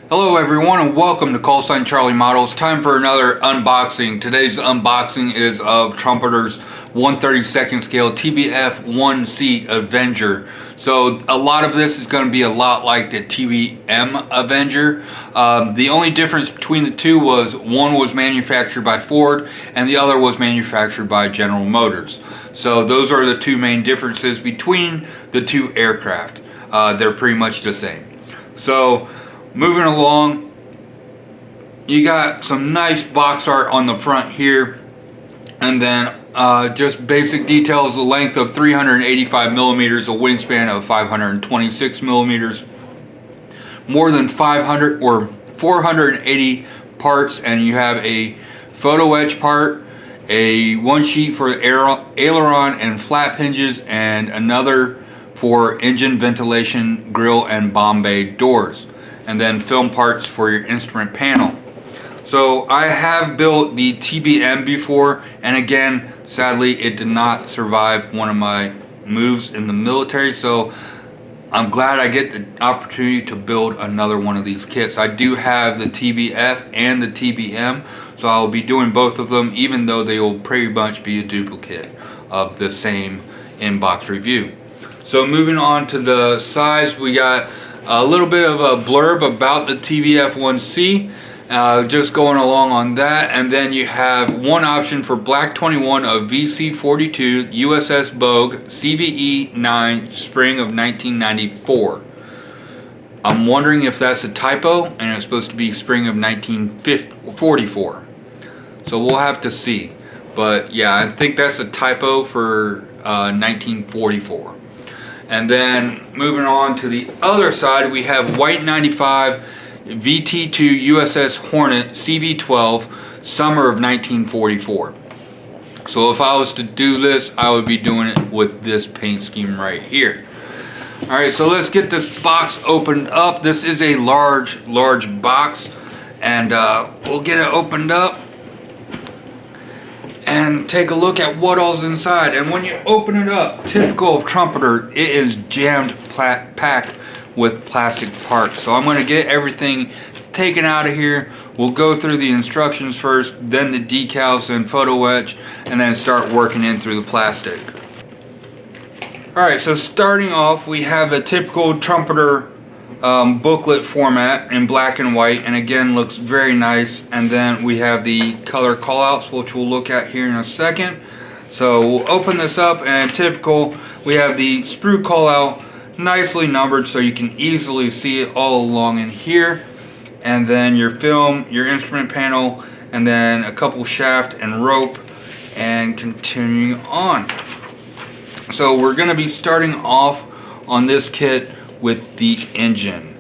Hello everyone and welcome to Callsign Charlie Models. Time for another unboxing. Today's unboxing is of Trumpeter's 1/32 scale TBF-1C Avenger. So a lot of this is going to be a lot like the TBM Avenger. The only difference between the two was one was manufactured by Ford and the other was manufactured by General Motors. So those are the two main differences between the two aircraft. They're pretty much the same. So moving along, you got some nice box art on the front here, and then just basic details: the length of 385 millimeters, a wingspan of 526 millimeters, more than 500 or 480 parts, and you have a photo etch part, one sheet for aileron and flap hinges, and another for engine ventilation, grill, and bomb bay doors, and then film parts for your instrument panel. So I have built the TBM before, and again, sadly it did not survive one of my moves in the military, so I'm glad I get the opportunity to build another one of these kits. I do have the TBF and the TBM, so I'll be doing both of them, even though they will pretty much be a duplicate of the same in-box review. So moving on to the size, we got a little bit of a blurb about the TBF-1C, just going along on that, and then you have one option for Black 21 of VC42 USS Bogue CVE 9 spring of 1994. I'm wondering if that's a typo and it's supposed to be spring of 1944. So we'll have to see. But yeah, I think that's a typo for 1944. And then moving on to the other side, we have White 95 VT2 USS Hornet CV12 summer of 1944. So if I was to do this, I would be doing it with this paint scheme right here. Alright, so let's get this box opened up. This is a large box, and we'll get it opened up and take a look at what all's inside. And when you open it up, typical of Trumpeter, it is jammed packed with plastic parts. So I'm going to get everything taken out of here. We'll go through the instructions first, then the decals and photo etch, and then start working in through the plastic. Alright, so starting off, we have the typical Trumpeter booklet format in black and white, and again looks very nice. And then we have the color callouts, which we'll look at here in a second. So we'll open this up, and typical, we have the sprue callout nicely numbered so you can easily see it all along in here, and then your film, your instrument panel, and then a couple shaft and rope, and continuing on. So we're going to be starting off on this kit with the engine.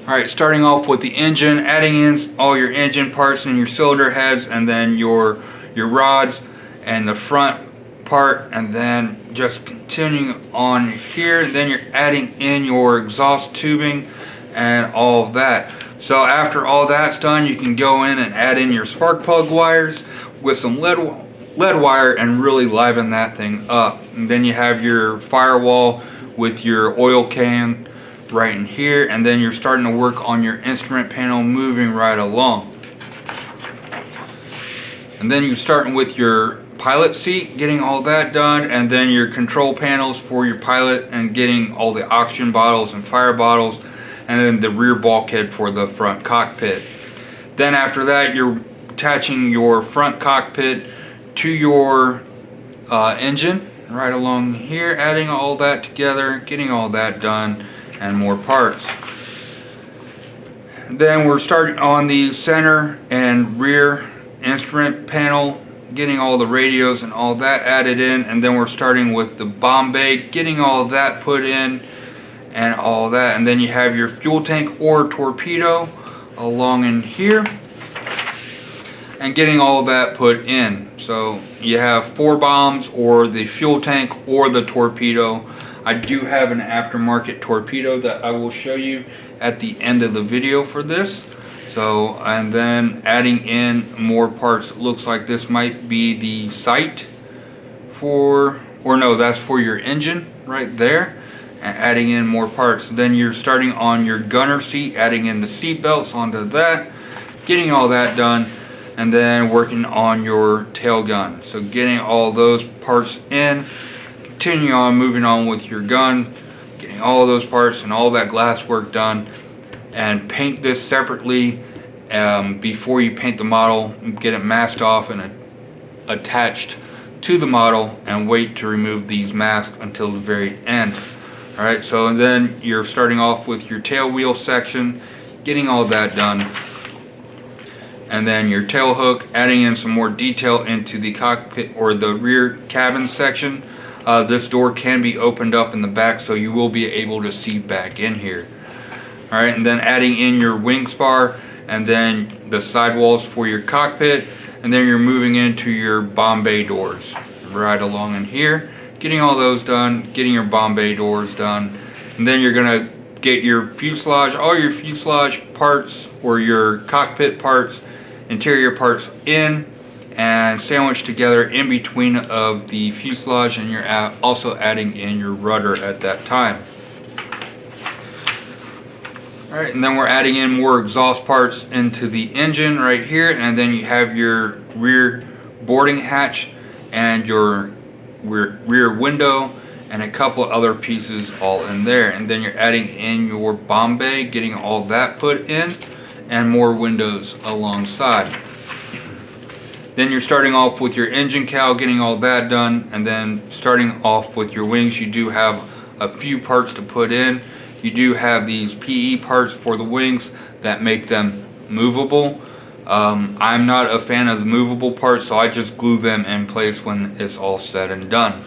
Alright, starting off with the engine, adding in all your engine parts and your cylinder heads, and then your rods and the front part, and then just continuing on here. Then you're adding in your exhaust tubing and all of that. So after all that's done, you can go in and add in your spark plug wires with some lead wire and really liven that thing up. And then you have your firewall with your oil can right in here, and then you're starting to work on your instrument panel, moving right along. And then you're starting with your pilot seat, getting all that done, and then your control panels for your pilot and getting all the oxygen bottles and fire bottles, and then the rear bulkhead for the front cockpit. Then after that, you're attaching your front cockpit to your engine right along here, adding all that together, getting all that done, and more parts. Then we're starting on the center and rear instrument panel, getting all the radios and all that added in, and then we're starting with the bomb bay, getting all of that put in and all that. And then you have your fuel tank or torpedo along in here, and getting all of that put in. So you have 4 bombs, or the fuel tank, or the torpedo. I do have an aftermarket torpedo that I will show you at the end of the video for this. So, and then adding in more parts. It looks like this might be the sight for, or no, that's for your engine right there. and adding in more parts. Then you're starting on your gunner seat, adding in the seat belts onto that, getting all that done, and then working on your tail gun. So getting all those parts in, continue on moving on with your gun, getting all those parts and all that glass work done, and paint this separately before you paint the model. Get it masked off and attached to the model, and wait to remove these masks until the very end. Alright, so then you're starting off with your tail wheel section, getting all that done, and then your tail hook, adding in some more detail into the cockpit or the rear cabin section. This door can be opened up in the back, so you will be able to see back in here. Alright, and then adding in your wing spar, and then the sidewalls for your cockpit, and then you're moving into your bomb bay doors right along in here, getting all those done, getting your bomb bay doors done, and then you're gonna get your fuselage, all your fuselage parts or your cockpit parts, interior parts in and sandwiched together in between of the fuselage, and you're also adding in your rudder at that time. Alright, and then we're adding in more exhaust parts into the engine right here, and then you have your rear boarding hatch and your rear window and a couple other pieces all in there. And then you're adding in your bomb bay, getting all that put in, and more windows alongside. Then you're starting off with your engine cowl, getting all that done, and then starting off with your wings. You do have a few parts to put in. You do have these PE parts for the wings that make them movable. I'm not a fan of the movable parts, so I just glue them in place when it's all said and done.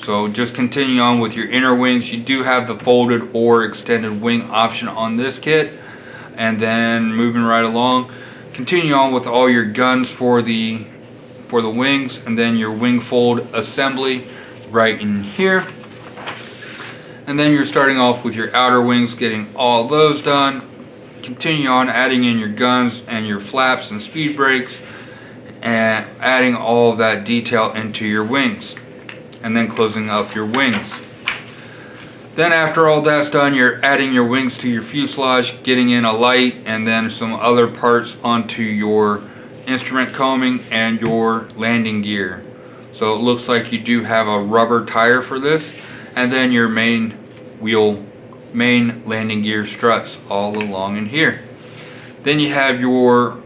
So just continue on with your inner wings. You do have the folded or extended wing option on this kit. And then moving right along, continue on with all your guns for the wings, and then your wing fold assembly right in here. And then you're starting off with your outer wings, getting all those done. Continue on adding in your guns and your flaps and speed brakes, and adding all of that detail into your wings, and then closing up your wings. Then after all that's done, you're adding your wings to your fuselage, getting in a light and then some other parts onto your instrument combing and your landing gear. So it looks like you do have a rubber tire for this, and then your main landing gear struts all along in here. Then you have your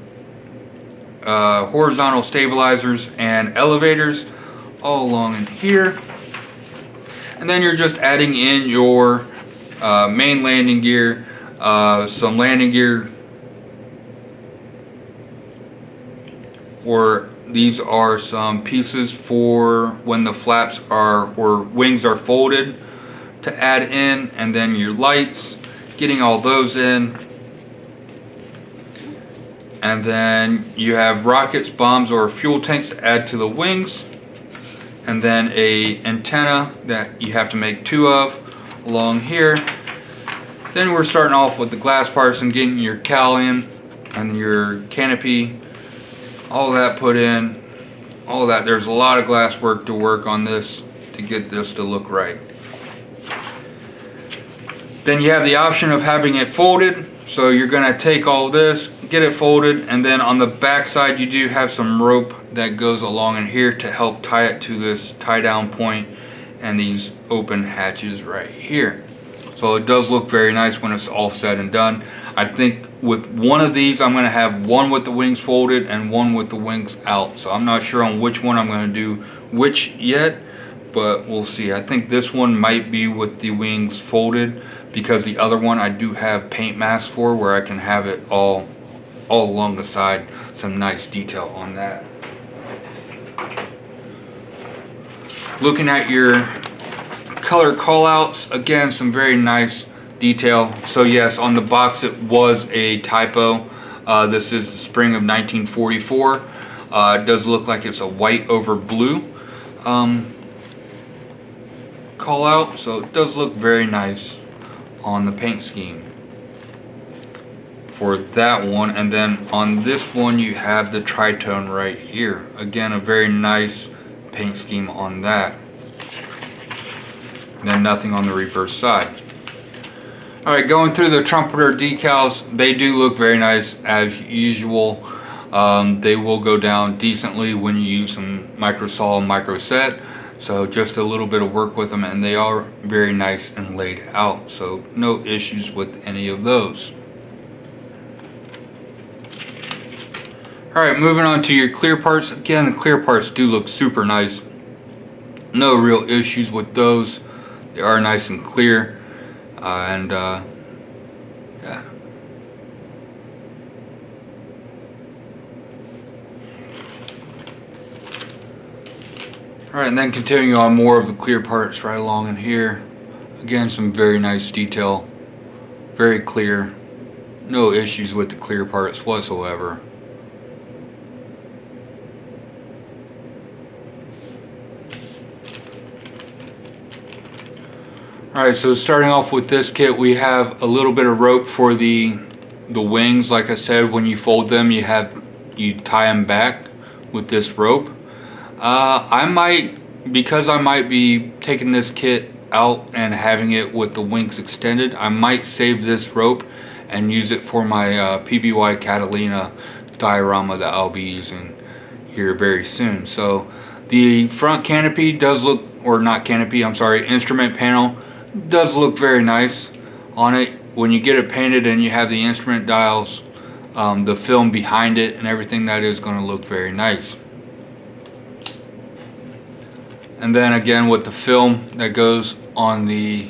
horizontal stabilizers and elevators all along in here. And then you're just adding in your main landing gear, some landing gear, or these are some pieces for when the flaps are or wings are folded to add in, and then your lights, getting all those in. And then you have rockets, bombs, or fuel tanks to add to the wings, and then a antenna that you have to make two of along here. Then we're starting off with the glass parts and getting your cowl in and your canopy, all that put in, all that. There's a lot of glass work to work on this to get this to look right. Then you have the option of having it folded, so you're going to take all this, get it folded, and then on the back side you do have some rope that goes along in here to help tie it to this tie down point and these open hatches right here. So it does look very nice when it's all said and done. I think with one of these I'm going to have one with the wings folded and one with the wings out. So I'm not sure on which one I'm going to do which yet, but we'll see. I think this one might be with the wings folded, because the other one I do have paint masks for where I can have it all along the side. Some nice detail on that. Looking at your color callouts, again, some very nice detail. So yes, on the box it was a typo. This is the spring of 1944. It does look like it's a white over blue call out, so it does look very nice on the paint scheme for that one. And then on this one you have the tritone right here. Again, a very nice paint scheme on that. and then nothing on the reverse side. Alright, going through the Trumpeter decals, they do look very nice as usual. They will go down decently when you use some micro saw and micro set. So just a little bit of work with them, and they are very nice and laid out. So no issues with any of those. Alright, moving on to your clear parts. Again, the clear parts do look super nice. No real issues with those. They are nice and clear. Yeah. Alright, and then continuing on more of the clear parts right along in here. Again, some very nice detail. Very clear. No issues with the clear parts whatsoever. Alright, so starting off with this kit, we have a little bit of rope for the wings. Like I said, when you fold them, you tie them back with this rope. Because I might be taking this kit out and having it with the wings extended, I might save this rope and use it for my PBY Catalina diorama that I'll be using here very soon. So the front canopy does look, or not canopy, I'm sorry, instrument panel does look very nice on it. When you get it painted and you have the instrument dials, the film behind it and everything, that is going to look very nice. And then again with the film that goes on the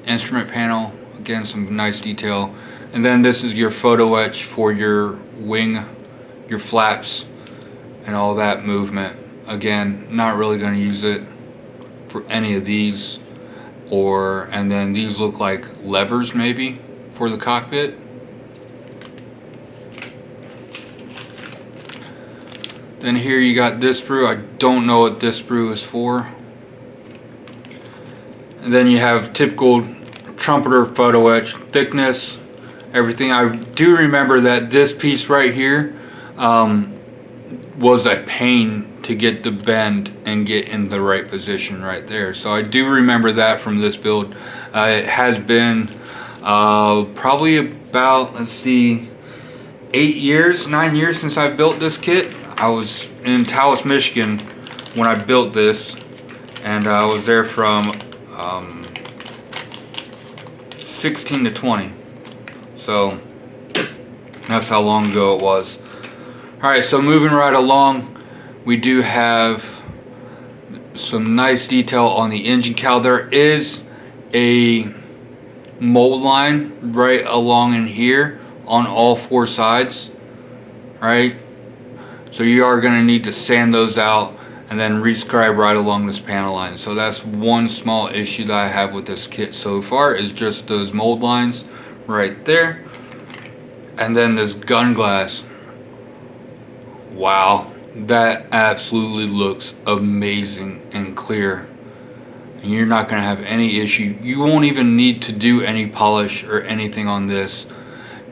instrument panel, again some nice detail. And then this is your photo etch for your wing, your flaps and all that movement. Again, not really going to use it for any of these. And then these look like levers maybe for the cockpit. Then here you got this sprue. I don't know what this sprue is for. And then you have typical Trumpeter photo etch thickness, everything. I do remember that this piece right here was a pain to get the bend and get in the right position right there. So I do remember that from this build. It has been probably about, let's see, 9 years since I built this kit. I was in Taos, Michigan when I built this, and I was there from 16 to 20. So that's how long ago it was. Alright, so moving right along, we do have some nice detail on the engine cowl. There is a mold line right along in here on all 4 sides, right? So you are going to need to sand those out and then rescribe right along this panel line. So that's one small issue that I have with this kit so far, is just those mold lines right there. And then this gun glass. Wow, that absolutely looks amazing and clear. And you're not going to have any issue. You won't even need to do any polish or anything on this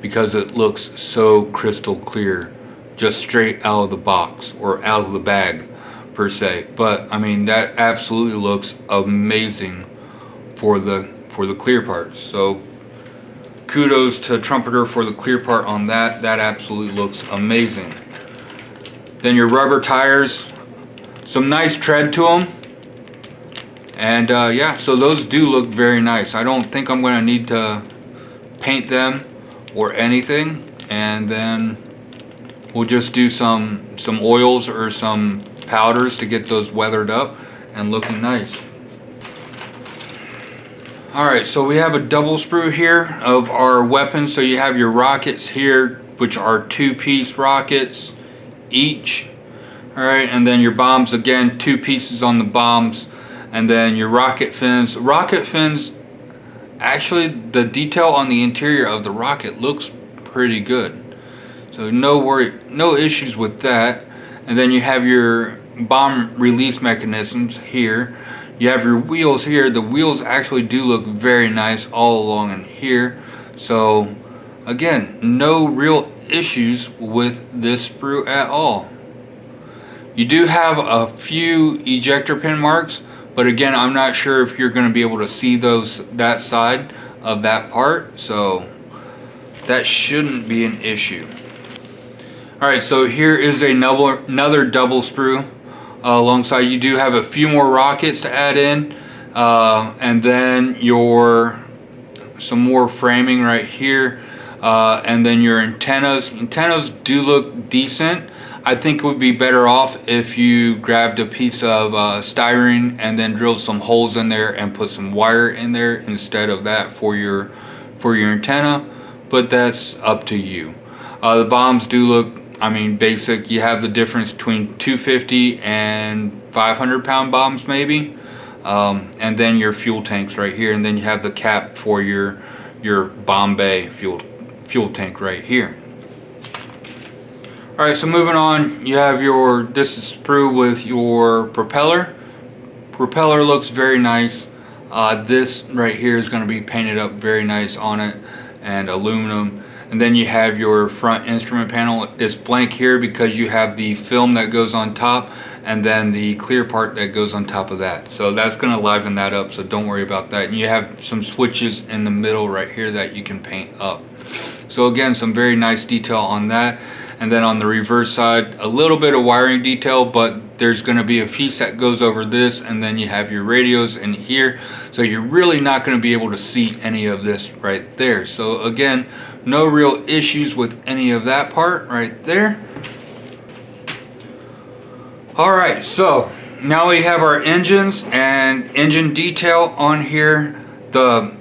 because it looks so crystal clear, just straight out of the box or out of the bag per se. But I mean, that absolutely looks amazing for the clear parts. So kudos to Trumpeter for the clear part on that. That absolutely looks amazing. Then your rubber tires, some nice tread to them. And yeah, so those do look very nice. I don't think I'm going to need to paint them or anything. And then we'll just do some oils or some powders to get those weathered up and looking nice. Alright, so we have a double sprue here of our weapons. So you have your rockets here, which are 2-piece rockets each. Alright, and then your bombs, again, 2 pieces on the bombs. And then your rocket fins. Rocket fins, actually the detail on the interior of the rocket looks pretty good. So no issues with that. And then you have your bomb release mechanisms here. You have your wheels here. The wheels actually do look very nice all along in here. So again, no real issues with this sprue at all. You do have a few ejector pin marks, But again, I'm not sure if you're going to be able to see that side of that part, so that shouldn't be an issue. Alright, so here is another double sprue. Alongside, you do have a few more rockets to add in, and then some more framing right here, and then your antennas. Antennas do look decent. I think it would be better off if you grabbed a piece of styrene and then drilled some holes in there and put some wire in there instead of that for your antenna, but that's up to you. The bombs do look, I mean, basic. You have the difference between 250 and 500-pound bombs maybe, and then your fuel tanks right here, and then you have the cap for your bomb bay fuel tank right here. Alright, so moving on, you have this is sprue with your propeller. Propeller looks very nice. This right here is going to be painted up very nice on it, and aluminum. And then you have your front instrument panel. It's blank here because you have the film that goes on top and then the clear part that goes on top of that. So that's going to liven that up, so don't worry about that. And you have some switches in the middle right here that you can paint up. So again, some very nice detail on that. And then on the reverse side, a little bit of wiring detail, but there's going to be a piece that goes over this, and then you have your radios in here. So you're really not going to be able to see any of this right there. So again, no real issues with any of that part right there. Alright, so now we have our engines and engine detail on here. The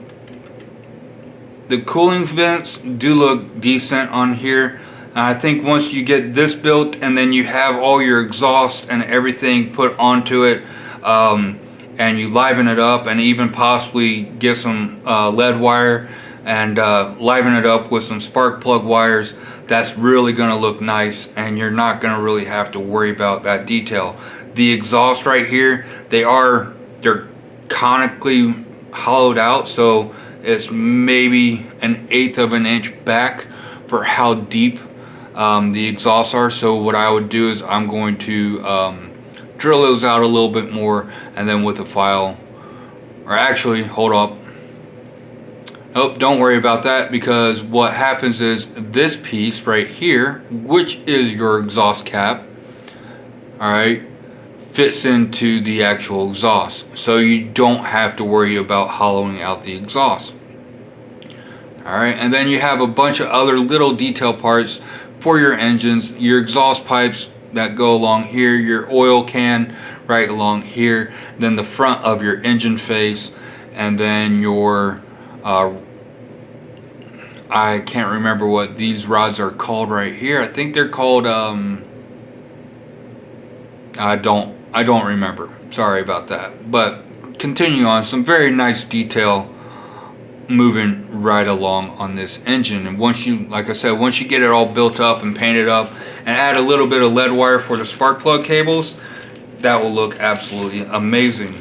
cooling vents do look decent on here. I think once you get this built and then you have all your exhaust and everything put onto it, and you liven it up and even possibly get some lead wire and liven it up with some spark plug wires, that's really going to look nice, and you're not going to really have to worry about that detail. The exhaust right here, they're conically hollowed out, so it's maybe 1/8 of an inch back for how deep the exhausts are. So what I would do is I'm going to drill those out a little bit more, and then with a file, or actually, hold up. Oh, don't worry about that, because what happens is this piece right here, which is your exhaust cap, alright, fits into the actual exhaust. So you don't have to worry about hollowing out the exhaust. Alright, and then you have a bunch of other little detail parts for your engines, your exhaust pipes that go along here, your oil can right along here, then the front of your engine face, and then your I can't remember what these rods are called right here. I think they're called I don't remember. Sorry about that. But continue on, some very nice detail moving right along on this engine. And once you, like I said, once you get it all built up and painted up and add a little bit of lead wire for the spark plug cables, that will look absolutely amazing.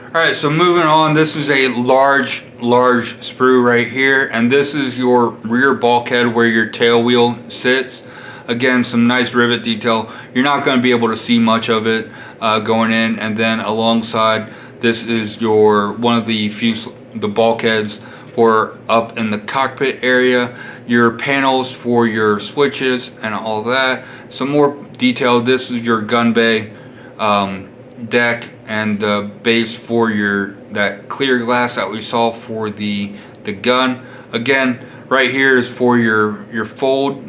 Alright, so moving on, this is a large sprue right here, and this is your rear bulkhead where your tail wheel sits. Again, some nice rivet detail. You're not going to be able to see much of it going in. And then alongside, this is one of the bulkheads for up in the cockpit area, your panels for your switches and all that. Some more detail. This is your gun bay deck and the base for that clear glass that we saw for the gun. Again, right here is for your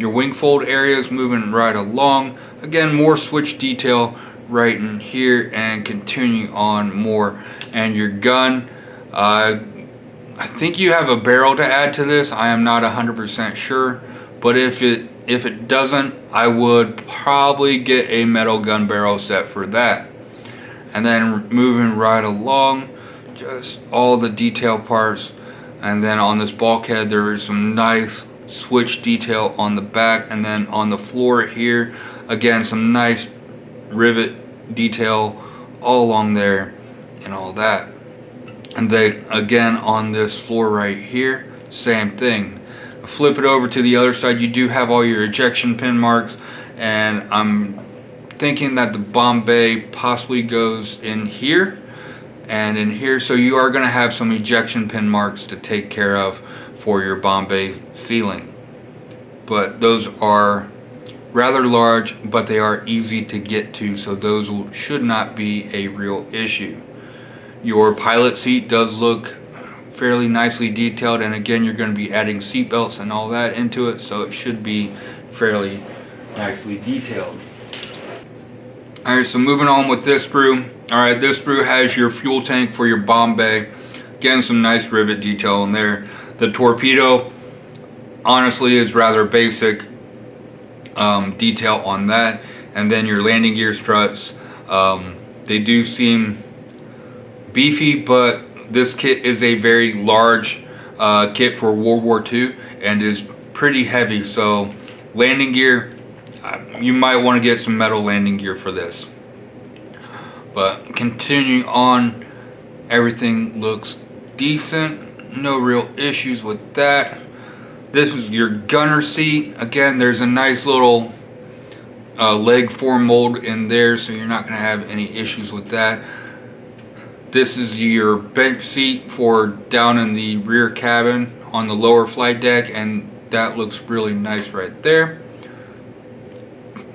wing fold areas moving right along. Again, more switch detail right in here, and continuing on more. And your gun, I think you have a barrel to add to this. I am not 100% sure, but if it doesn't, I would probably get a metal gun barrel set for that. And then moving right along, just all the detail parts. And then on this bulkhead, there is some nice switch detail on the back, and then on the floor here, again, some nice rivet detail all along there and all that. And then again on this floor right here, same thing. Flip it over to the other side, you do have all your ejection pin marks, and I'm thinking that the bomb bay possibly goes in here and in here, so you are going to have some ejection pin marks to take care of for your bomb bay sealing. But those are rather large, but they are easy to get to, so those should not be a real issue. Your pilot seat does look fairly nicely detailed, and again, you're going to be adding seat belts and all that into it, so it should be fairly nicely detailed. Alright, so moving on with this sprue. Alright, this sprue has your fuel tank for your bomb bay. Again, some nice rivet detail in there. The torpedo honestly is rather basic detail on that, and then your landing gear struts, they do seem beefy, but this kit is a very large kit for World War II and is pretty heavy, so landing gear, you might want to get some metal landing gear for this. But continuing on, everything looks decent, no real issues with that. This is your gunner seat. Again, there's a nice little leg form mold in there, so you're not going to have any issues with that. This is your bench seat for down in the rear cabin on the lower flight deck, and that looks really nice right there.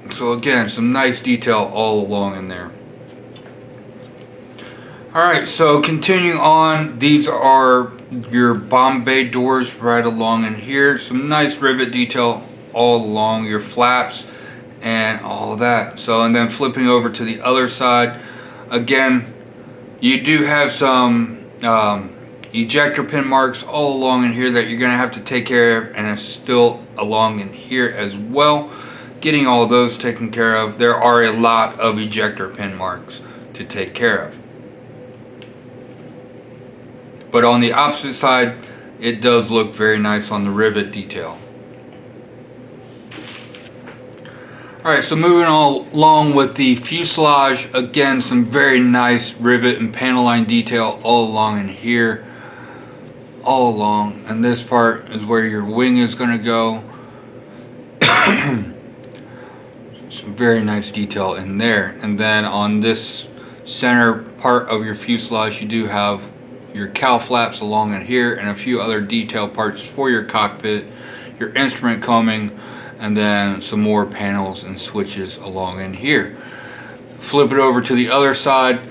So again, some nice detail all along in there. Alright, so continuing on, these are your bomb bay doors right along in here. Some nice rivet detail all along your flaps and all that. So, and then flipping over to the other side, again, you do have some ejector pin marks all along in here that you're going to have to take care of, and it's still along in here as well. Getting all those taken care of. There are a lot of ejector pin marks to take care of. But on the opposite side, it does look very nice on the rivet detail. Alright, so moving along with the fuselage, again, some very nice rivet and panel line detail all along in here. All along. And this part is where your wing is going to go. Some very nice detail in there. And then on this center part of your fuselage, you do have your cowl flaps along in here and a few other detail parts for your cockpit, your instrument combing, and then some more panels and switches along in here. Flip it over to the other side.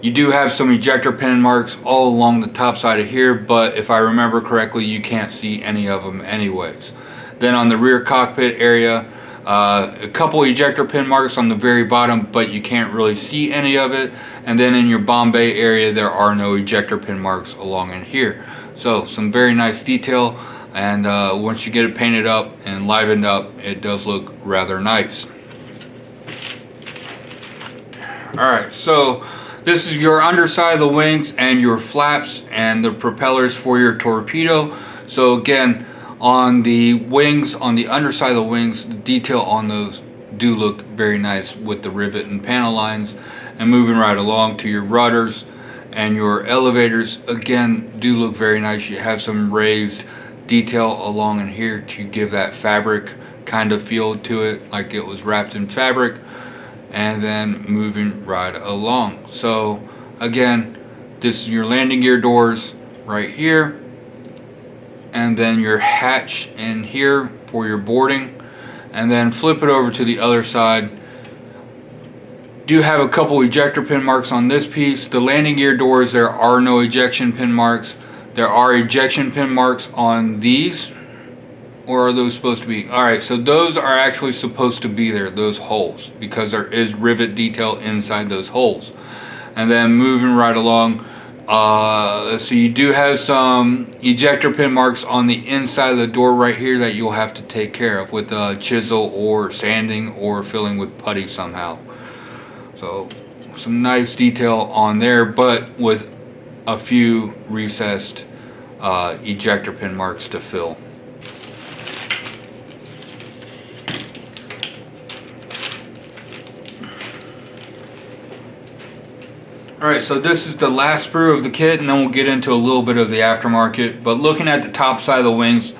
You do have some ejector pin marks all along the top side of here, but if I remember correctly, you can't see any of them anyways. Then on the rear cockpit area, a couple ejector pin marks on the very bottom, but you can't really see any of it. And then in your bomb bay area, there are no ejector pin marks along in here. So some very nice detail, and once you get it painted up and livened up, it does look rather nice. Alright, so this is your underside of the wings and your flaps and the propellers for your torpedo. So again, on the wings, on the underside of the wings, the detail on those do look very nice with the rivet and panel lines. And moving right along to your rudders and your elevators, again, do look very nice. You have some raised detail along in here to give that fabric kind of feel to it, like it was wrapped in fabric. And then moving right along. So again, this is your landing gear doors right here. And then your hatch in here for your boarding. And then flip it over to the other side. Do have a couple ejector pin marks on this piece. The landing gear doors, there are no ejection pin marks. There are ejection pin marks on these. Or are those supposed to be? Alright, so those are actually supposed to be there, those holes, because there is rivet detail inside those holes. And then moving right along, so you do have some ejector pin marks on the inside of the door right here that you'll have to take care of with a chisel or sanding or filling with putty somehow. So some nice detail on there, but with a few recessed ejector pin marks to fill. Alright, so this is the last sprue of the kit, and then we'll get into a little bit of the aftermarket. But looking at the top side of the wings,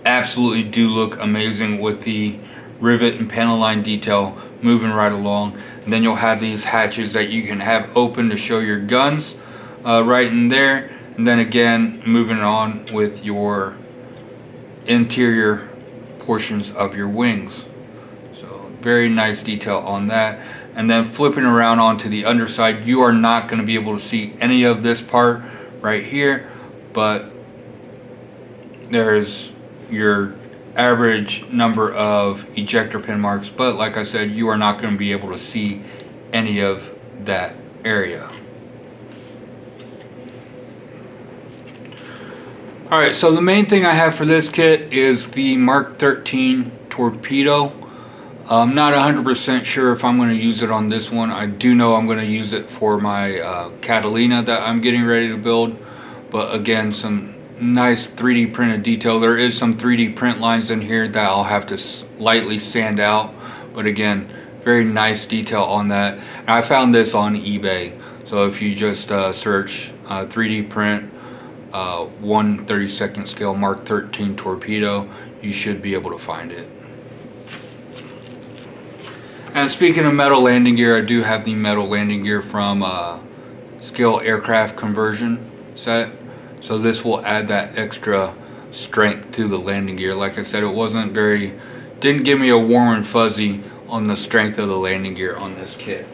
absolutely do look amazing with the rivet and panel line detail moving right along. And then you'll have these hatches that you can have open to show your guns right in there. And then again, moving on with your interior portions of your wings. So very nice detail on that. And then flipping around onto the underside, you are not going to be able to see any of this part right here, but there's your average number of ejector pin marks. But like I said, you are not going to be able to see any of that area. Alright, so the main thing I have for this kit is the Mark 13 torpedo. I'm not 100% sure if I'm going to use it on this one. I do know I'm going to use it for my Catalina that I'm getting ready to build. But again, some nice 3D printed detail. There is some 3D print lines in here that I'll have to lightly sand out. But again, very nice detail on that. And I found this on eBay. So if you just search 3D print 1/32 scale Mark 13 torpedo, you should be able to find it. And speaking of metal landing gear, I do have the metal landing gear from Scale Aircraft Conversion set. So this will add that extra strength to the landing gear. Like I said, it didn't give me a warm and fuzzy on the strength of the landing gear on this kit.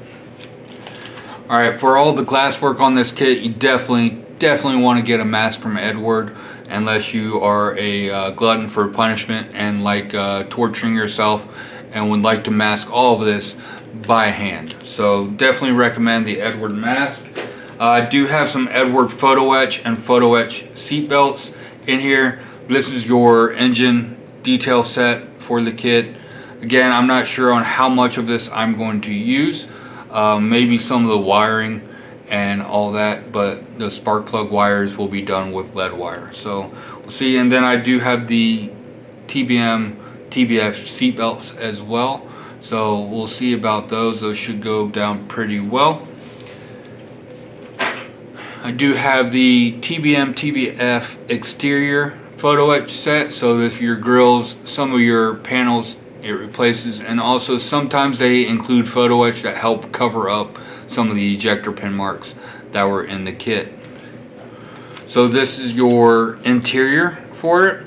Alright, for all the glass work on this kit, you definitely want to get a mask from Edward, unless you are a glutton for punishment and like torturing yourself and would like to mask all of this by hand. So definitely recommend the Edward mask. I do have some Edward photo etch and photo etch seat belts in here. This is your engine detail set for the kit. Again, I'm not sure on how much of this I'm going to use. Maybe some of the wiring and all that, but the spark plug wires will be done with lead wire. So we'll see. And then I do have the TBF seat belts as well. So we'll see about those. Those should go down pretty well. I do have the TBF exterior photo etch set. So this your grills, some of your panels it replaces, and also sometimes they include photo etch that help cover up some of the ejector pin marks that were in the kit. So this is your interior for it.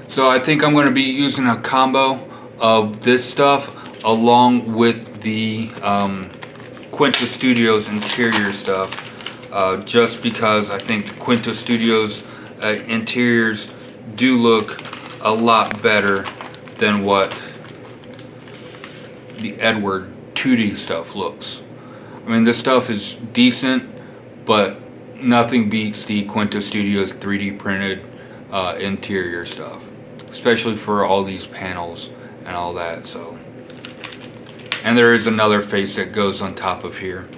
So I think I'm going to be using a combo of this stuff along with the Quinta Studios interior stuff, just because I think the Quinta Studios interiors do look a lot better than what the Edward 2D stuff looks. I mean, this stuff is decent, but nothing beats the Quinta Studios 3D printed interior stuff, especially for all these panels and all that. So, and there is another face that goes on top of here.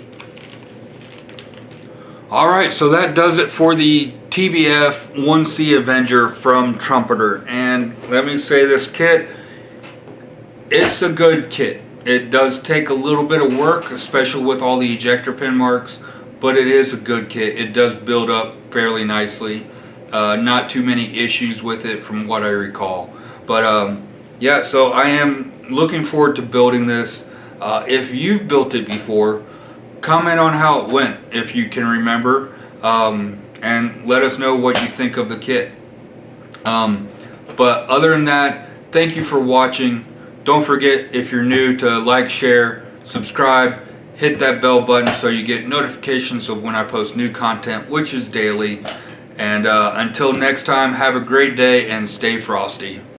Alright, so that does it for the TBF-1C Avenger from Trumpeter. And let me say, this kit, it's a good kit. It does take a little bit of work, especially with all the ejector pin marks, but it is a good kit. It does build up fairly nicely. Not too many issues with it from what I recall. But yeah, so I am looking forward to building this. If you've built it before, comment on how it went if you can remember, and let us know what you think of the kit. But other than that, thank you for watching. Don't forget, if you're new, to like, share, subscribe, hit that bell button so you get notifications of when I post new content, which is daily. And until next time, have a great day and stay frosty.